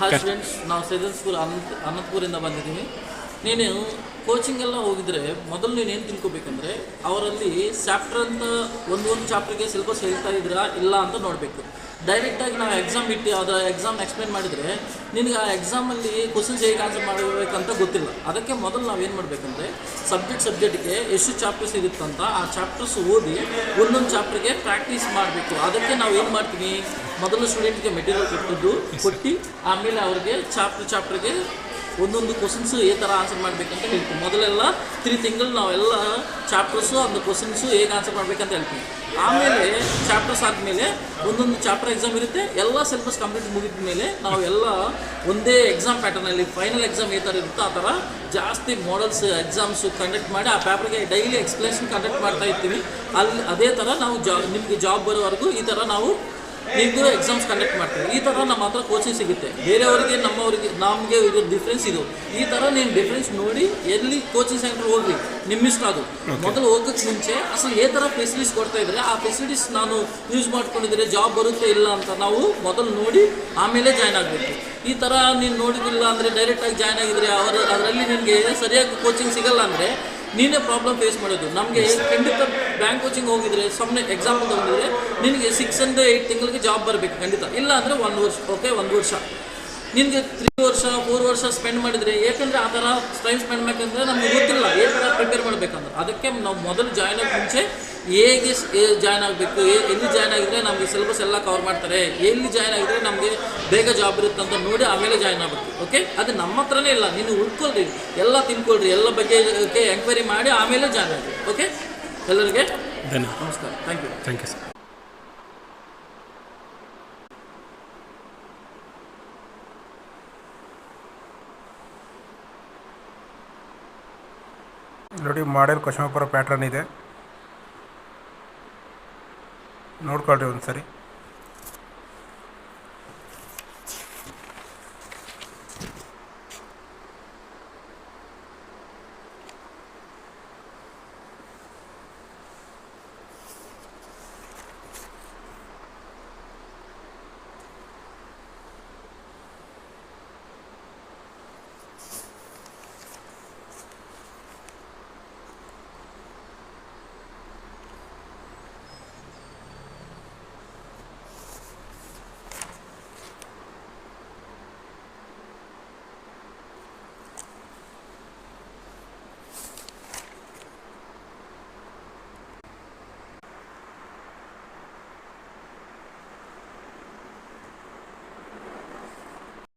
Hi students, ನಾವು ಸೈದನ್ school ಅನಂತಪುರಿಂದ ಬಂದಿದ್ದೀವಿ. ನೀನು ಕೋಚಿಂಗ್ ಎಲ್ಲ ಹೋಗಿದ್ರೆ ಮೊದಲು ನೀನೇನು ತಿಳ್ಕೊಬೇಕಂದ್ರೆ ಅವರಲ್ಲಿ ಚಾಪ್ಟರ್ ಅಂತ ಒಂದು ಚಾಪ್ಟರ್ಗೆ ಸಿಲೆಬಸ್ ಹೇಳ್ತಾ ಇದ್ದೀರಾ ಇಲ್ಲ ಅಂತ ನೋಡಬೇಕು. ಡೈರೆಕ್ಟಾಗಿ ನಾವು ಎಕ್ಸಾಮ್ ಇಟ್ಟು ಅದು ಎಕ್ಸಾಮ್ ಎಕ್ಸ್ಪ್ಲೇನ್ ಮಾಡಿದರೆ ನಿನಗೆ ಆ ಎಕ್ಸಾಮಲ್ಲಿ ಕ್ವಶನ್ಸ್ ಹೇಗೆ ಆನ್ಸರ್ ಮಾಡಬೇಕಂತ ಗೊತ್ತಿಲ್ಲ. ಅದಕ್ಕೆ ಮೊದಲು ನಾವೇನು ಮಾಡಬೇಕಂದ್ರೆ ಸಬ್ಜೆಕ್ಟ್ಗೆ ಎಷ್ಟು ಚಾಪ್ಟರ್ಸ್ ಇರುತ್ತಂತ ಆ ಚಾಪ್ಟರ್ಸ್ ಓದಿ ಒಂದೊಂದು ಚಾಪ್ಟರ್ಗೆ ಪ್ರಾಕ್ಟೀಸ್ ಮಾಡಬೇಕು. ಅದಕ್ಕೆ ನಾವು ಏನು ಮಾಡ್ತೀವಿ, ಮೊದಲು ಸ್ಟೂಡೆಂಟ್ಗೆ ಮೆಟೀರಿಯಲ್ ಕೊಟ್ಟು ಆಮೇಲೆ ಅವ್ರಿಗೆ ಚಾಪ್ಟರ್ಗೆ ಒಂದೊಂದು ಕ್ವಶನ್ಸು ಈ ಥರ ಆನ್ಸರ್ ಮಾಡಬೇಕಂತ ಹೇಳ್ತೀವಿ. ಮೊದಲೆಲ್ಲ 3 ತಿಂಗಳು ನಾವೆಲ್ಲ ಚಾಪ್ಟರ್ಸು ಒಂದು ಕ್ವಶನ್ಸು ಹೇಗೆ ಆನ್ಸರ್ ಮಾಡಬೇಕಂತ ಹೇಳ್ತೀವಿ. ಆಮೇಲೆ ಚಾಪ್ಟರ್ಸ್ ಆದಮೇಲೆ ಒಂದೊಂದು ಚಾಪ್ಟರ್ ಎಕ್ಸಾಮ್ ಇರುತ್ತೆ. ಎಲ್ಲ ಸಿಲೆಬಸ್ ಕಂಪ್ಲೀಟ್ ಮುಗಿದ ಮೇಲೆ ನಾವು ಎಲ್ಲ ಒಂದೇ ಎಕ್ಸಾಮ್ ಪ್ಯಾಟರ್ನಲ್ಲಿ ಫೈನಲ್ ಎಕ್ಸಾಮ್ ಈ ಥರ ಇರುತ್ತೋ ಆ ಥರ ಜಾಸ್ತಿ ಮಾಡಲ್ಸ್ ಎಕ್ಸಾಮ್ಸು ಕಂಡಕ್ಟ್ ಮಾಡಿ ಆ ಪೇಪರ್ಗೆ ಡೈಲಿ ಎಕ್ಸ್ಪ್ಲೇಷನ್ ಕಂಡಕ್ಟ್ ಮಾಡ್ತಾ ಇರ್ತೀವಿ. ಅಲ್ಲಿ ಅದೇ ಥರ ನಾವು ನಿಮಗೆ ಜಾಬ್ ಬರೋವರೆಗೂ ಈ ಥರ ನಾವು ನಿಮಗೂ ಎಕ್ಸಾಮ್ಸ್ ಕಂಡಕ್ಟ್ ಮಾಡ್ತೀವಿ. ಈ ಥರ ನಮ್ಮ ಹತ್ರ ಕೋಚಿಂಗ್ ಸಿಗುತ್ತೆ. ಬೇರೆಯವರಿಗೆ ನಮಗೆ ಇರೋ ಡಿಫ್ರೆನ್ಸ್ ಇದು. ಈ ಥರ ನೀವು ಡಿಫ್ರೆನ್ಸ್ ನೋಡಿ ಎಲ್ಲಿ ಕೋಚಿಂಗ್ ಸೆಂಟರ್ ಹೋಗ್ರಿ, ನಿಮ್ಮಿಷ್ಟ ಅದು. ಮೊದಲು ಹೋಗೋಕ್ಕೆ ಮುಂಚೆ ಅಸಲು ಈ ಥರ ಫೆಸಿಲಿಟೀಸ್ ಕೊಡ್ತಾ ಇದ್ದಾರೆ, ಆ ಫೆಸಿಲಿಟೀಸ್ ನಾನು ಯೂಸ್ ಮಾಡ್ಕೊಂಡಿದ್ರೆ ಜಾಬ್ ಬರುತ್ತೆ ಇಲ್ಲ ಅಂತ ನಾವು ಮೊದಲು ನೋಡಿ ಆಮೇಲೆ ಜಾಯ್ನ್ ಆಗಬೇಕು. ಈ ಥರ ನೀನು ನೋಡಿದಿಲ್ಲ ಅಂದರೆ ಡೈರೆಕ್ಟಾಗಿ ಜಾಯ್ನ್ ಆಗಿದ್ರೆ ಅದರಲ್ಲಿ ನಿನಗೆ ಸರಿಯಾಗಿ ಕೋಚಿಂಗ್ ಸಿಗಲ್ಲ ಅಂದರೆ ನೀನೇ ಪ್ರಾಬ್ಲಮ್ ಫೇಸ್ ಮಾಡೋದು. ನಮಗೆ ಖಂಡಿತ ಬ್ಯಾಂಕ್ ಕೋಚಿಂಗ್ ಹೋಗಿದ್ರೆ ಸುಮ್ಮನೆ ಎಕ್ಸಾಂಪಲ್ ತೊಗೊಂಡಿದ್ರೆ ನಿನಗೆ 6 and 8 ತಿಂಗಳಿಗೆ ಜಾಬ್ ಬರಬೇಕು ಖಂಡಿತ. ಇಲ್ಲ ಅಂದರೆ 1 ವರ್ಷ, ಓಕೆ 1 ವರ್ಷ ನಿನಗೆ 3 ವರ್ಷ 4 ವರ್ಷ ಸ್ಪೆಂಡ್ ಮಾಡಿದರೆ, ಏಕೆಂದರೆ ಆ ಥರ ಟೈಮ್ ಸ್ಪೆಂಡ್ ಮಾಡಬೇಕಂದ್ರೆ ನಮಗೆ ಗೊತ್ತಿಲ್ಲ ಯಾವ ಥರ ಪ್ರಿಪೇರ್ ಮಾಡಬೇಕಂದ್ರೆ. ಅದಕ್ಕೆ ನಾವು ಮೊದಲು ಜಾಯ್ನ್ ಆಗಿ ಮುಂಚೆ ಹೇಗೆ ಜಾಯ್ನ್ ಆಗಬೇಕು, ಎಲ್ಲಿ ಜಾಯ್ನ್ ಆಗಿದ್ರೆ ನಮಗೆ ಸಿಲೆಬಸ್ ಎಲ್ಲ ಕವರ್ ಮಾಡ್ತಾರೆ, ಎಲ್ಲಿ ಜಾಯ್ನ್ ಆಗಿದ್ರೆ ನಮಗೆ ಬೇಗ ಜಾಬ್ ಇರುತ್ತೆ ಅಂತ ನೋಡಿ ಆಮೇಲೆ ಜಾಯ್ನ್ ಆಗಬೇಕು. ಓಕೆ, ಅದು ನಮ್ಮ ಹತ್ರನೇ ಇಲ್ಲ, ನೀನು ಉಳ್ಕೊಳ್ರಿ, ಎಲ್ಲ ತಿಳ್ಕೊಳ್ರಿ, ಎಲ್ಲ ಬಗ್ಗೆ ಎಂಕ್ವೈರಿ ಮಾಡಿ ಆಮೇಲೆ ಜಾಯ್ನ್ ಆಗಿ. ಓಕೆ, ಎಲ್ಲರಿಗೆ ನಮಸ್ಕಾರ. Thank you sir. ನೋಡಿ, ಮಾಡೆಲ್ ಕ್ವಶನ್ ಪೇಪರ್ ಪ್ಯಾಟ್ರನ್ ಇದೆ, ನೋಡ್ಕೊಳ್ರಿ ಒಂದು ಸರಿ.